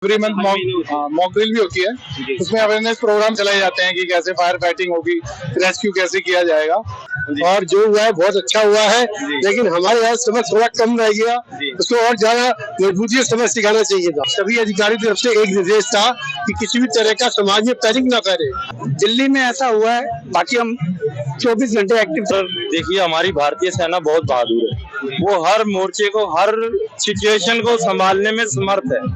Every month mock drill भी होती है। उसमें अवेयरनेस प्रोग्राम चलाए जाते हैं कि कैसे फायर फाइटिंग होगी, रेस्क्यू कैसे किया जाएगा। और जो हुआ है बहुत अच्छा हुआ है, लेकिन हमारे यहाँ समझ थोड़ा कम रह गया, उसको और ज्यादा मजबूती से समझ सिखाना चाहिए था। सभी अधिकारी की तरफ से एक निर्देश था कि किसी भी तरह का समाज में पैनिक न करे। दिल्ली में ऐसा हुआ है, बाकी हम 24 घंटे एक्टिव। सर देखिए, हमारी भारतीय सेना बहुत बहादुर है, वो हर मोर्चे को, हर सिचुएशन को संभालने में समर्थ है।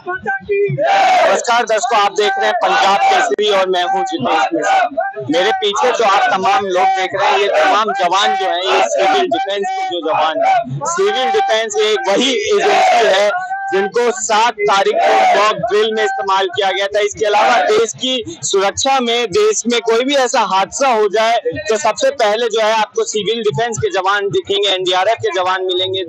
नमस्कार दर्शकों, आप देख रहे हैं पंजाब केसरी और मैं हूं जितेश मिश्रा। मेरे पीछे जो आप तमाम लोग देख रहे हैं, ये तमाम जवान जो हैं, ये सिविल डिफेंस के जो जवान हैं। सिविल डिफेंस एक वही एजेंसी है जिनको 7 तारीख को मॉक ड्रिल में इस्तेमाल किया गया था। इसके अलावा देश की सुरक्षा में, देश में कोई भी ऐसा हादसा हो जाए तो सबसे पहले जो है आपको सिविल डिफेंस के जवान दिखेंगे, एनडीआरएफ के जवान मिलेंगे,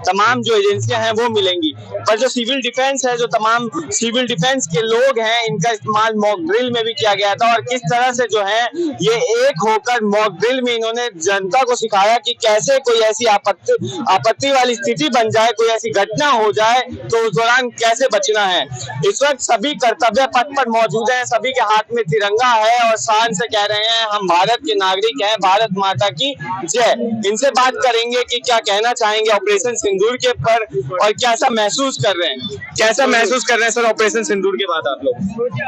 तमाम जो एजेंसियां हैं वो मिलेंगी। पर जो सिविल डिफेंस है, जो तमाम सिविल डिफेंस के लोग हैं, इनका इस्तेमाल मॉक ड्रिल में भी किया गया था। और किस तरह से जो है ये एक होकर मॉक ड्रिल में इन्होंने जनता को सिखाया कि कैसे कोई ऐसी आपत्ति वाली स्थिति बन जाए, कोई ऐसी घटना हो जाए तो उस दौरान कैसे बचना है। इस वक्त सभी कर्तव्य पथ पर मौजूद हैं, सभी के हाथ में तिरंगा है और शान से कह रहे हैं हम भारत के नागरिक हैं, भारत माता की जय। इनसे बात करेंगे कि क्या कहना चाहेंगे ऑपरेशन सिंदूर के पर और कैसा महसूस कर रहे हैं। कैसा महसूस कर रहे हैं सर ऑपरेशन सिंदूर के बाद आप लोग?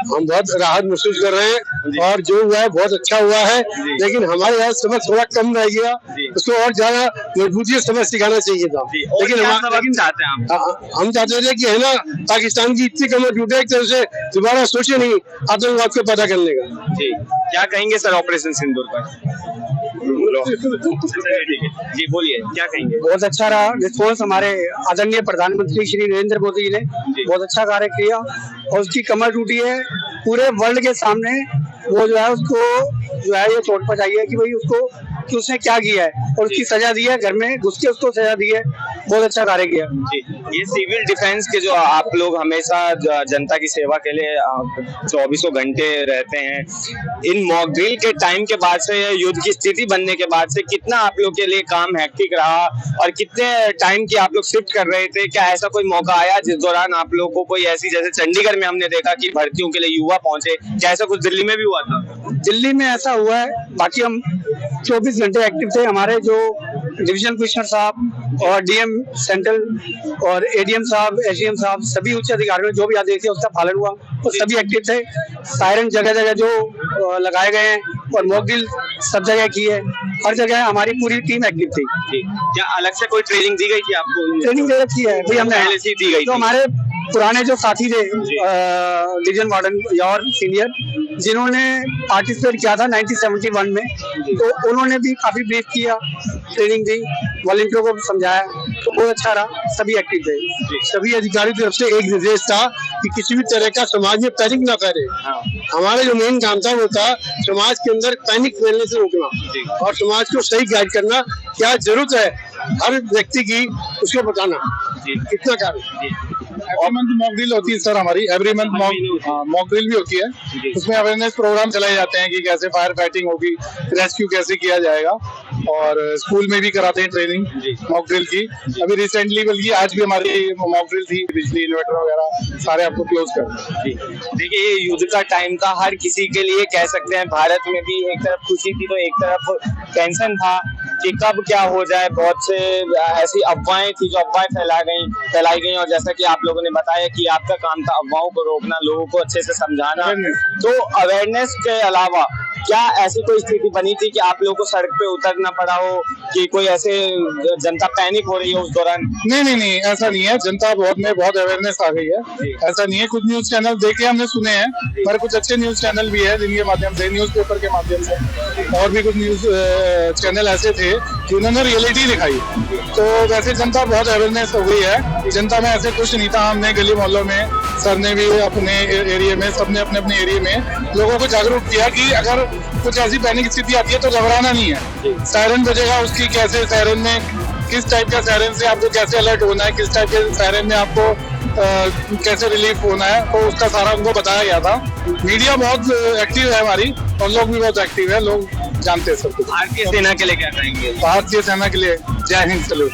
हम बहुत राहत महसूस कर रहे हैं और जो हुआ है बहुत अच्छा हुआ है, लेकिन हमारे यहाँ समझ थोड़ा कम रह गया, उसको और ज्यादा मजबूती से समझ सिखाना चाहिए था। लेकिन हम चाहते थे कि है ना, पाकिस्तान की इतनी कमर टूटे एक तरह से दोबारा सोचे नहीं आतंकवाद को पता करने का। जी क्या कहेंगे सर ऑपरेशन सिंदूर पर? जी बोलिए, क्या कहेंगे? बहुत अच्छा रहा रिस्पॉन्स। हमारे आदरणीय प्रधानमंत्री श्री नरेंद्र मोदी जी ने बहुत अच्छा कार्य किया और उसकी कमर टूटी है पूरे वर्ल्ड के सामने। वो जो है उसको जो है ये चोट पहुंचाई है कि भाई उसको कि उसने क्या किया है और उसकी सजा दी है, घर में घुस के उसको सजा दी है। बहुत अच्छा कार्य किया। ये सिविल डिफेंस के जो आप लोग हमेशा जनता की सेवा के लिए 24 घंटे रहते हैं, इन मॉक ड्रिल के टाइम के बाद से, युद्ध की स्थिति बनने के बाद से कितना आप लोग के लिए काम हैक्टिक रहा और कितने टाइम की आप लोग शिफ्ट कर रहे थे? क्या ऐसा कोई मौका आया जिस दौरान आप लोग को कोई ऐसी, जैसे चंडीगढ़ में हमने देखा कि भर्तियों के लिए युवा पहुंचे, क्या ऐसा कुछ दिल्ली में भी हुआ था? दिल्ली में ऐसा हुआ है, बाकी हम 24 घंटे एक्टिव थे। हमारे जो डिवीजन कमिश्नर साहब और डीएम सेंट्रल और एडीएम साहब, एसडीएम साहब, सभी उच्च अधिकारियों ने जो भी आदेश थे उसका पालन हुआ और सभी एक्टिव थे। सायरन जगह जगह जो लगाए गए हैं और मॉक ड्रिल सब जगह की है, हर जगह हमारी पूरी टीम एक्टिव थी। क्या अलग से कोई ट्रेनिंग दी गई थी आपको? ट्रेनिंग दे रखी है भाई, हमने पहले से दी गई। तो हमारे पुराने जो साथी थे डिवीजन वार्डन और सीनियर, जिन्होंने पार्टिसिपेट किया था 1971 में, तो उन्होंने भी काफी ब्रीफ किया, ट्रेनिंग दी, वॉलंटियरों को समझाया, तो बहुत अच्छा रहा। सभी एक्टिव थे। सभी अधिकारी की तरफ से एक निर्देश था कि किसी भी तरह का समाज में पैनिक न करे। हमारा जो मेन काम था वो था समाज के अंदर पैनिक फैलने से रोकना और समाज को सही गाइड करना, क्या जरूरत है हर व्यक्ति की उसको बताना। कितना कार्य एवरी मंथ मॉक ड्रिल होती है सर हमारी, एवरी मंथ मॉक ड्रिल भी होती है। उसमें अवेयरनेस प्रोग्राम चलाए जाते हैं कि कैसे फायर फाइटिंग होगी, रेस्क्यू कैसे किया जाएगा, और स्कूल में भी कराते हैं ट्रेनिंग मॉक ड्रिल की। अभी रिसेंटली बल्कि आज भी हमारी मॉक ड्रिल थी, बिजली इन्वर्टर वगैरह सारे आपको क्लोज कर। देखिए, ये युद्ध का टाइम था, हर किसी के लिए कह सकते हैं। भारत में भी एक तरफ खुशी थी तो एक तरफ टेंशन था कि कब क्या हो जाए। बहुत से ऐसी अफवाहें थी जो अफवाहें फैलाई गई और जैसा कि आप लोगों ने बताया कि आपका काम था अफवाहों को रोकना, लोगों को अच्छे से समझाना। तो अवेयरनेस के अलावा क्या ऐसी कोई स्थिति बनी थी कि आप लोगों को सड़क पे उतरना पड़ा हो, कि कोई ऐसे जनता पैनिक हो रही है उस दौरान? नहीं, ऐसा नहीं है। जनता बहुत अवेयरनेस आ गई है, ऐसा नहीं है। कुछ न्यूज चैनल देखे हमने सुने हैं, पर कुछ अच्छे न्यूज चैनल भी है जिनके माध्यम से, न्यूज़पेपर के माध्यम से, और भी कुछ न्यूज चैनल ऐसे थे जिन्होंने रियलिटी दिखाई। तो वैसे जनता बहुत अवेयरनेस हो गई है। जनता में ऐसे कुछ नहीं था। हमने गली मोहल्लों में, सर ने भी अपने एरिया में, सबने अपने अपने एरिया में लोगों को जागरूक किया कि अगर कुछ ऐसी पैनिक स्थिति आती है तो घबराना नहीं है। सायरन बजेगा, उसकी कैसे सायरन में, किस टाइप का सायरन से आपको कैसे अलर्ट होना है, किस टाइप के सायरन में आपको कैसे रिलीफ होना है, तो उसका सारा उनको बताया गया था। मीडिया बहुत एक्टिव है हमारी और लोग भी बहुत एक्टिव है, लोग जानते हैं सब कुछ। भारतीय सेना के लिए क्या कहेंगे? भारतीय सेना के लिए जय हिंद, सैल्यूट।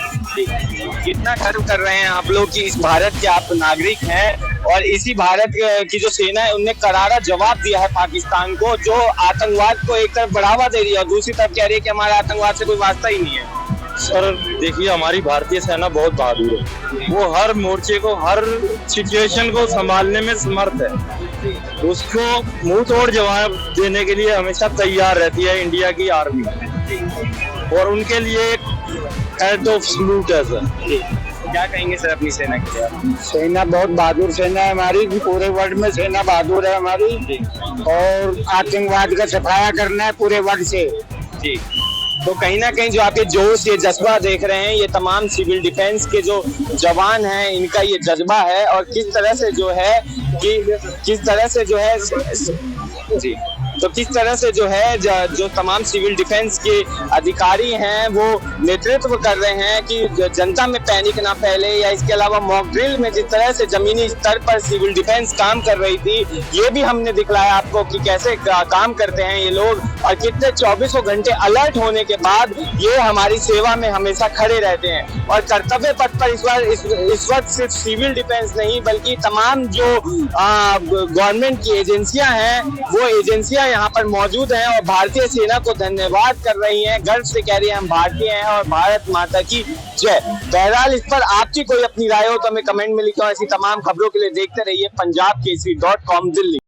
कितना गर्व कर रहे हैं आप लोग कि इस भारत के आप नागरिक हैं और इसी भारत की जो सेना है उनने करारा जवाब दिया है पाकिस्तान को, जो आतंकवाद को एक तरफ बढ़ावा दे रही है और दूसरी तरफ कह रही है कि हमारा आतंकवाद से कोई वास्ता ही नहीं है। सर देखिए, हमारी भारतीय सेना बहुत बहादुर है। वो हर मोर्चे को, हर सिचुएशन को संभालने में समर्थ है। उसको मुंह तोड़ जवाब देने के लिए हमेशा तैयार रहती है इंडिया की आर्मी, और उनके लिए एक हेड ऑफ सल्यूट है सर। क्या कहेंगे सर अपनी सेना के लिए? सेना बहुत बहादुर सेना है हमारी, पूरे वर्ल्ड में सेना बहादुर है हमारी, और आतंकवाद का सफाया करना है पूरे वर्ल्ड से। जी, तो कहीं ना कहीं जो आप ये जोश, ये जज्बा देख रहे हैं, ये तमाम सिविल डिफेंस के जो जवान हैं, इनका ये जज्बा है, और किस तरह से जो है जी, तो किस तरह से जो है जो तमाम सिविल डिफेंस के अधिकारी हैं वो नेतृत्व कर रहे हैं कि जनता में पैनिक ना फैले, या इसके अलावा मॉक ड्रिल में जिस तरह से जमीनी स्तर पर सिविल डिफेंस काम कर रही थी, ये भी हमने दिखलाया आपको कि कैसे काम करते हैं ये लोग, और कितने 24 घंटे अलर्ट होने के बाद ये हमारी सेवा में हमेशा खड़े रहते हैं। और कर्तव्य पथ पर इस वक्त सिर्फ सिविल डिफेंस नहीं बल्कि तमाम जो गवर्नमेंट की एजेंसियां हैं, वो एजेंसियां यहाँ पर मौजूद हैं और भारतीय सेना को धन्यवाद कर रही हैं, गर्व से कह रही हैं हम भारतीय हैं और भारत माता की जय। बहरहाल इस पर आपकी कोई अपनी राय हो तो हमें कमेंट में लिखो। ऐसी तमाम खबरों के लिए देखते रहिए पंजाब केसरी.com दिल्ली।